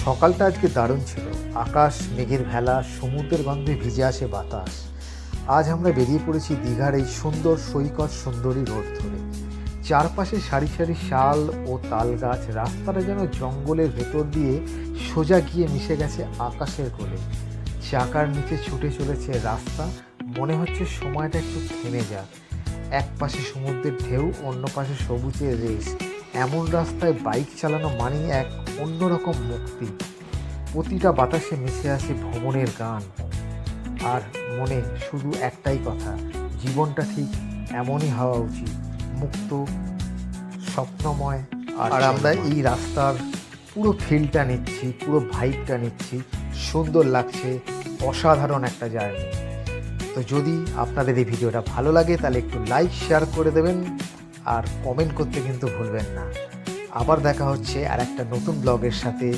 সকালটা আজকে দারুণ ছিল। আকাশ মেঘের ভেলা, সমুদ্রের গন্ধে ভিজে আসে বাতাস। আজ আমরা বেরিয়ে পড়েছি দীঘার এই সুন্দর সৈকত সুন্দরী রোড ধরে। চারপাশে সারি সারি শাল ও তাল গাছ, রাস্তাটা যেন জঙ্গলের ভেতর দিয়ে সোজা গিয়ে মিশে গেছে আকাশের কোলে। চাকার নিচে ছুটে চলেছে রাস্তা, মনে হচ্ছে সময়টা একটু থেমে যাক। এক পাশে সমুদ্রের ঢেউ, অন্য পাশে সবুজের রেশ। এমন রাস্তায় বাইক চালানো মানেই এক অন্যরকম মুক্তি। প্রতিটা বাতাসে মিশে আসে ভ্রমণের গান, আর মনে শুধু একটাই কথা, জীবনটা ঠিক এমনই হওয়া উচিত, মুক্ত, স্বপ্নময়। আর আমরা এই রাস্তার পুরো ফিলটা নিচ্ছি, পুরো ভাইবটা নিচ্ছি। সুন্দর লাগছে, অসাধারণ একটা জার্নি। তো যদি আপনাদের এই ভিডিওটা ভালো লাগে তাহলে একটু লাইক শেয়ার করে দেবেন, আর কমেন্ট করতে কিন্তু ভুলবেন না। আবার দেখা হচ্ছে আর একটা নতুন ব্লগের সাথে।